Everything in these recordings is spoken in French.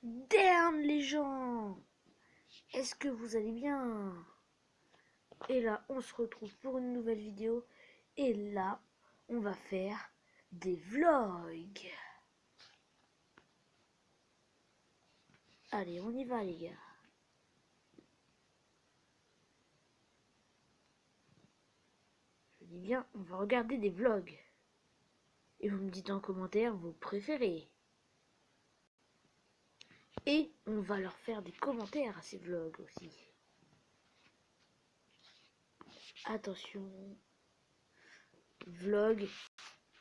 Damn les gens, est-ce que vous allez bien? Et là on se retrouve pour une nouvelle vidéo. Et là on va faire des vlogs. Allez, on y va les gars. Je dis bien, on va regarder des vlogs. Et vous me dites en commentaire vos préférés. Et on va leur faire des commentaires à ces vlogs aussi. Attention, vlog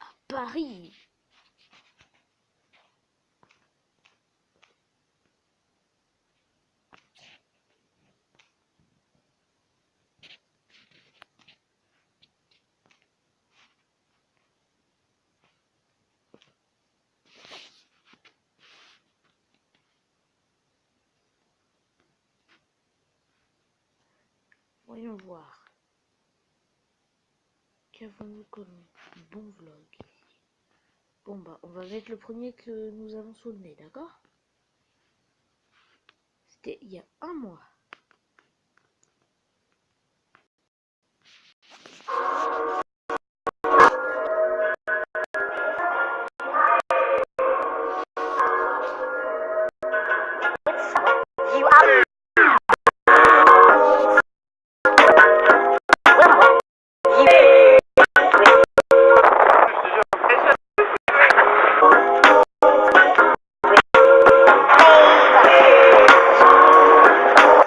à Paris. Voyons voir. Qu'avons-nous comme bon vlog? Bon bah on va mettre le premier que nous avons sous le nez, d'accord? C'était il y a un mois.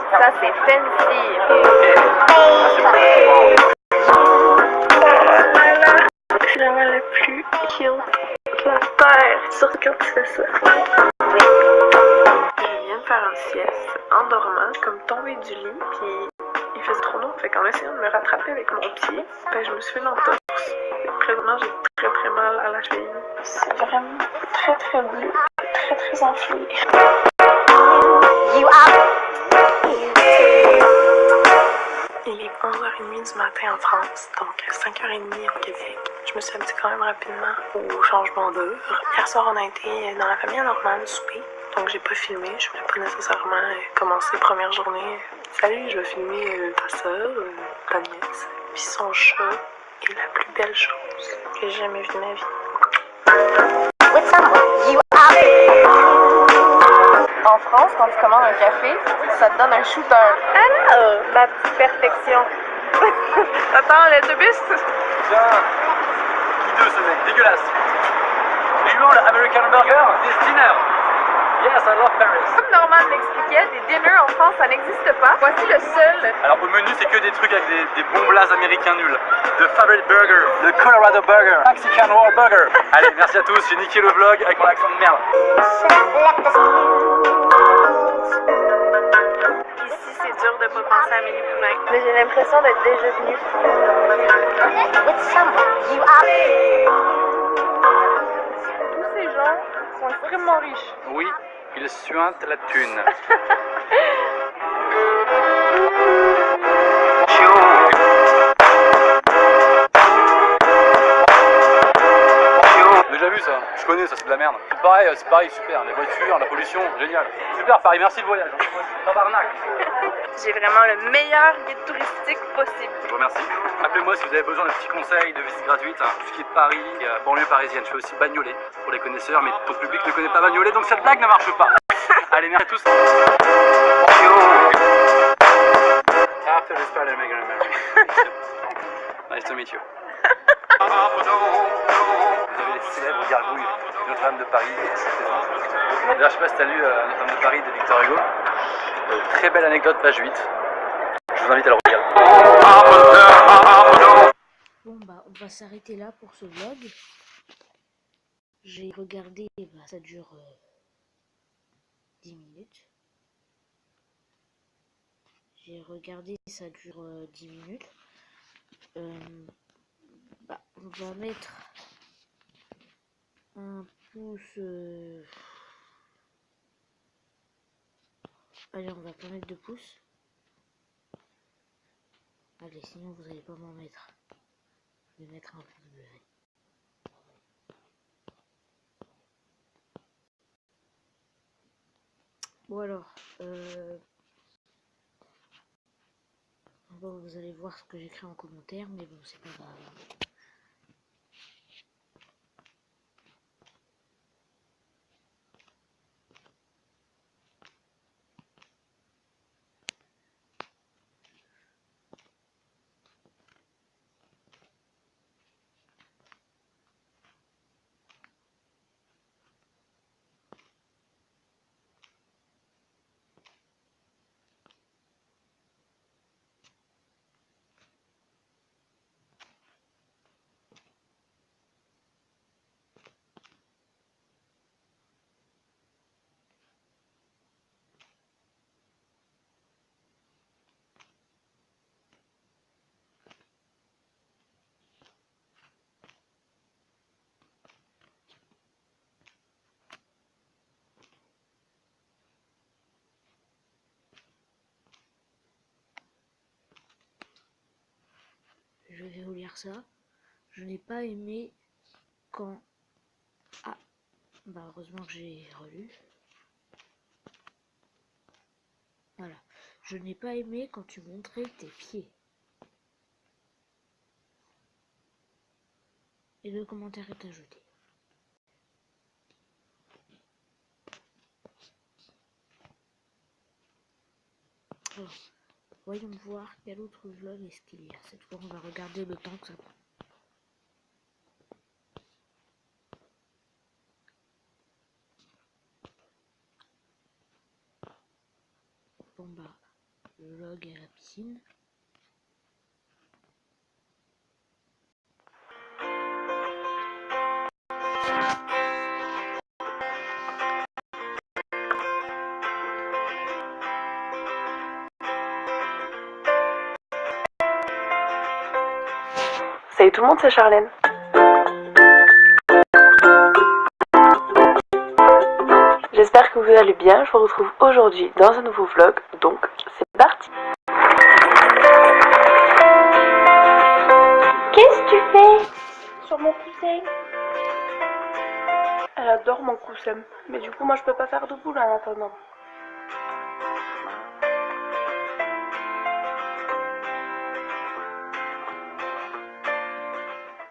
Ça c'est fancy. C'est la main la plus cute de la terre, surtout quand tu fais ça. Je viens de faire une sieste en dormant, comme tombée du lit, puis il faisait trop long, fait qu'en essayant de me rattraper avec mon pied, ben je me suis fait une entorse. Présentement j'ai très mal à la cheville. C'est vraiment très bleu, très enflé. Il est 11h30 du matin en France, donc 5h30 au Québec. Je me suis habituée quand même rapidement au changement d'heure. Hier soir, on a été dans la famille normale souper, donc j'ai pas filmé. Je voulais pas nécessairement commencer première journée. Salut, je vais filmer ta soeur, ta nièce, puis son chat est la plus belle chose que j'ai jamais vue de ma vie. En France, quand tu commandes un café, ça te donne un shooter. Alors, la petite perfection. Attends, l'autobus? Tiens, hideux ce mec, dégueulasse. Vivement le American Burger, this dinner. Yes, I love Paris. Comme Norman m'expliquait, des dinners en France, ça n'existe pas. Voici le seul. Alors au menu, c'est que des trucs avec des bons blazes américains nuls. The Favorite Burger, le Colorado Burger, Mexican World Burger. Allez, merci à tous, j'ai niqué le vlog avec mon accent de merde. Ici, c'est dur de pas penser à Amélie Poulain. Mais j'ai l'impression d'être déjà venue. Tous ces gens sont extrêmement riches. Oui, ils suintent la thune. Déjà vu ça, je connais ça, c'est de la merde. C'est pareil, super, les voitures, la pollution, génial. Super Paris, merci le voyage. Tabarnak. J'ai vraiment le meilleur guide touristique possible. Je vous remercie. Appelez-moi si vous avez besoin de petits conseils, de visites gratuites, tout ce qui est Paris, banlieue parisienne. Je fais aussi Bagnolet pour les connaisseurs, mais ton public ne connaît pas Bagnolet, donc cette blague ne marche pas. Allez, merci à tous. After this part, I'm gonna marry. Nice to meet you. Vous avez les célèbres gargouilles de Notre-Dame de Paris. D'ailleurs, je sais pas si t'as lu Notre-Dame de Paris de Victor Hugo. Très belle anecdote, page 8. Je vous invite à le regarder. Bon bah on va s'arrêter là pour ce vlog. J'ai regardé, bah, ça dure 10 minutes. J'ai regardé, ça dure 10 minutes. Bah, on va mettre un pouce. Allez, on va pas mettre de pouce. Allez, sinon vous allez pas m'en mettre. Je vais mettre un pouce bleu. Bon alors, bon, vous allez voir ce que j'écris en commentaire, mais bon, c'est pas grave. Je vais vous lire ça. Je n'ai pas aimé quand... Ah, bah heureusement que j'ai relu. Voilà. Je n'ai pas aimé quand tu montrais tes pieds. Et le commentaire est ajouté. Alors, voyons voir quel autre vlog est-ce qu'il y a. Cette fois, on va regarder le temps que ça prend. Bon bah, le vlog est à la piscine. Salut tout le monde, c'est Charlène. J'espère que vous allez bien, je vous retrouve aujourd'hui dans un nouveau vlog, donc c'est parti. Qu'est-ce que tu fais sur mon coussin? Elle adore mon coussin, mais du coup moi je peux pas faire de boule en attendant.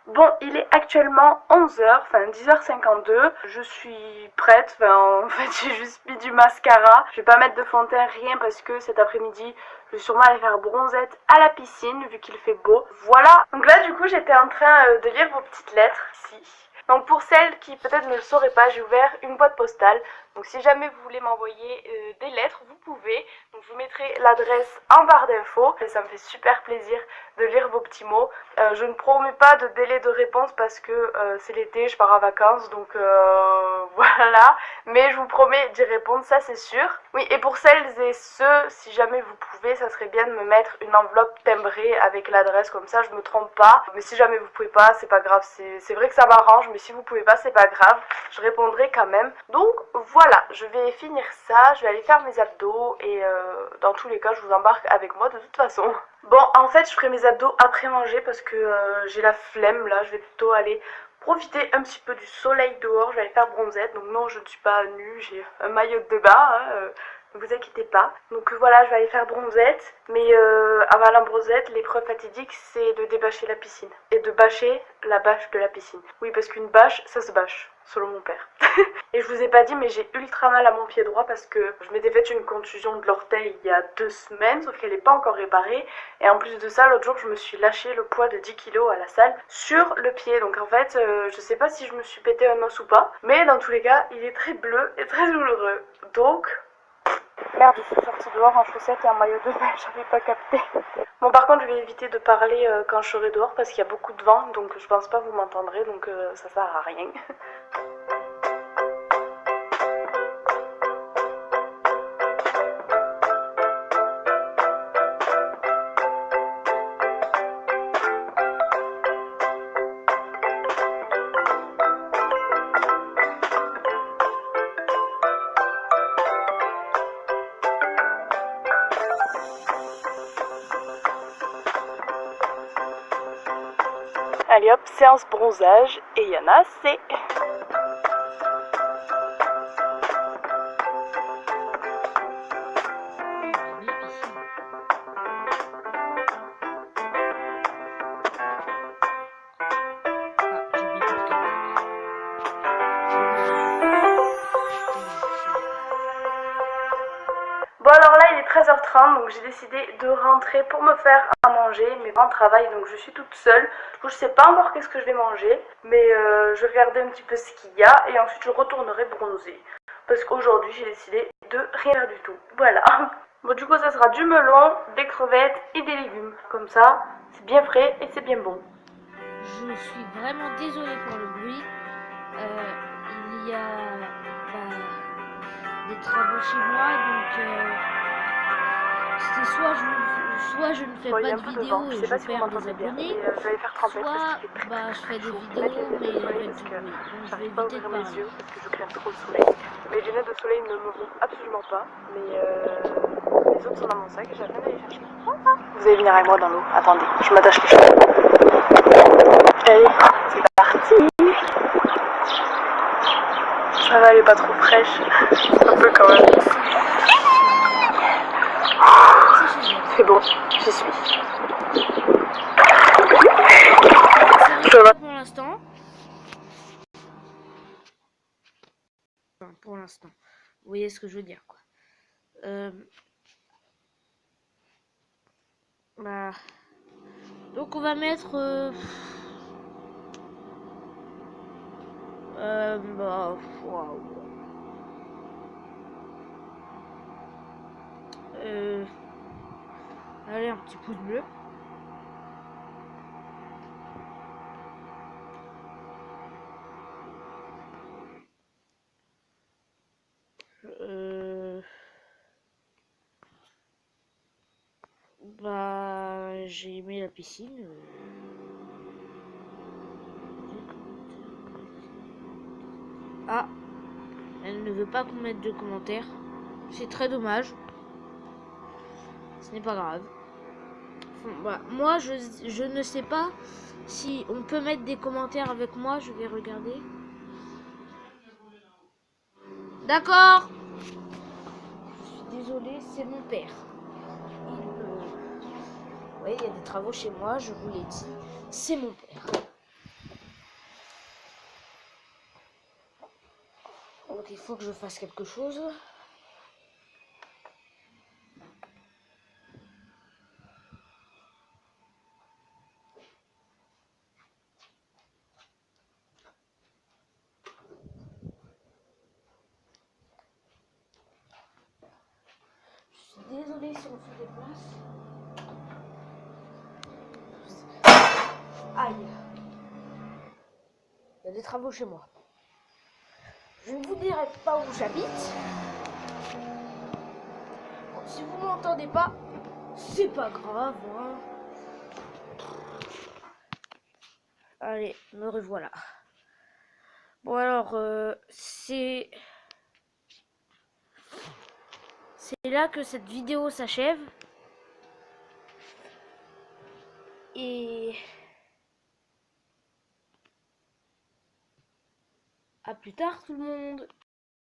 Bon, il est actuellement 11h, enfin 10h52, je suis prête, en fait j'ai juste mis du mascara, je vais pas mettre de fond de teint, rien parce que cet après-midi je vais sûrement aller faire bronzette à la piscine vu qu'il fait beau, voilà. Donc là du coup j'étais en train de lire vos petites lettres ici. Donc pour celles qui peut-être ne le sauraient pas, j'ai ouvert une boîte postale. Donc si jamais vous voulez m'envoyer des lettres, vous pouvez. Donc je vous mettrai l'adresse en barre d'infos. Et ça me fait super plaisir de lire vos petits mots. Je ne promets pas de délai de réponse parce que c'est l'été, je pars en vacances. Donc voilà. Mais je vous promets d'y répondre, ça c'est sûr. Oui, et pour celles et ceux, si jamais vous pouvez, ça serait bien de me mettre une enveloppe timbrée avec l'adresse. Comme ça je me trompe pas. Mais si jamais vous pouvez pas, c'est pas grave. C'est vrai que ça m'arrange. Mais si vous pouvez pas, c'est pas grave, je répondrai quand même. Donc voilà, je vais finir ça, je vais aller faire mes abdos et dans tous les cas je vous embarque avec moi de toute façon. Bon, en fait je ferai mes abdos après manger parce que j'ai la flemme là, je vais plutôt aller profiter un petit peu du soleil dehors, je vais aller faire bronzette. Donc non, je ne suis pas nue, j'ai un maillot de bain, hein, ne vous inquiétez pas. Donc voilà, je vais aller faire bronzette. Mais avant la bronzette, l'épreuve fatidique, c'est de débâcher la piscine. Et de bâcher la bâche de la piscine. Oui, parce qu'une bâche, ça se bâche, selon mon père. Et je vous ai pas dit, mais j'ai ultra mal à mon pied droit parce que je m'étais fait une contusion de l'orteil il y a 2 semaines, sauf qu'elle n'est pas encore réparée. Et en plus de ça, l'autre jour, je me suis lâché le poids de 10 kilos à la salle sur le pied. Donc en fait, je sais pas si je me suis pété un os ou pas. Mais dans tous les cas, il est très bleu et très douloureux. Donc... Merde, je suis sortie dehors en chaussettes et en maillot de bain, j'avais pas capté. Bon, par contre, je vais éviter de parler quand je serai dehors parce qu'il y a beaucoup de vent, donc je pense pas que vous m'entendrez, donc ça sert à rien. Allez hop, séance bronzage, et il y en a assez. descendre, donc j'ai décidé de rentrer pour me faire à manger. Mes parents travaillent, donc je suis toute seule. Du coup, je sais pas encore qu'est-ce que je vais manger, mais je vais regarder un petit peu ce qu'il y a et ensuite je retournerai bronzer. Parce qu'aujourd'hui, j'ai décidé de rien faire du tout. Voilà. Bon, du coup, ça sera du melon, des crevettes et des légumes. Comme ça, c'est bien frais et c'est bien bon. Je suis vraiment désolée pour le bruit. Il y a des travaux chez moi, donc c'est soit je ne fais Bon, il y pas a un de peu de vidéo vent, je et sais je pas si vous perds des m'entendez bien, mais abonnés, je vais aller faire trempette parce soit qu'il fait très je fais des chaud. vidéos Là, j'ai mais des soleil avec parce du que bruit. Donc je vais j'arrive pas à éviter de ouvrir mes parler. yeux parce que je crains trop le soleil. Mes lunettes de soleil ne me vont absolument pas, mais les autres sont dans mon sac et j'ai rien à les chercher. Vous allez venir avec moi dans l'eau. Attendez, je m'attache les cheveux. Allez, c'est parti. Ça va, elle est pas trop fraîche. Un peu quand même. C'est bon, j'y suis. Ça va pour l'instant. Enfin, pour l'instant. Vous voyez ce que je veux dire, quoi. Donc on va mettre waouh. Allez, un petit pouce bleu. J'ai aimé la piscine. Ah, elle ne veut pas qu'on mette de commentaires. C'est très dommage. Ce n'est pas grave. Moi, je ne sais pas si on peut mettre des commentaires avec moi. Je vais regarder. D'accord. Je suis désolée, c'est mon père. Oui, il y a des travaux chez moi, je vous l'ai dit. C'est mon père. Donc il faut que je fasse quelque chose. Je suis désolée si on se déplace. Aïe. Il y a des travaux chez moi. Je ne vous dirai pas où j'habite. Bon, si vous m'entendez pas, c'est pas grave. Hein. Allez, me revoilà. Bon alors, c'est là que cette vidéo s'achève. Et à plus tard tout le monde.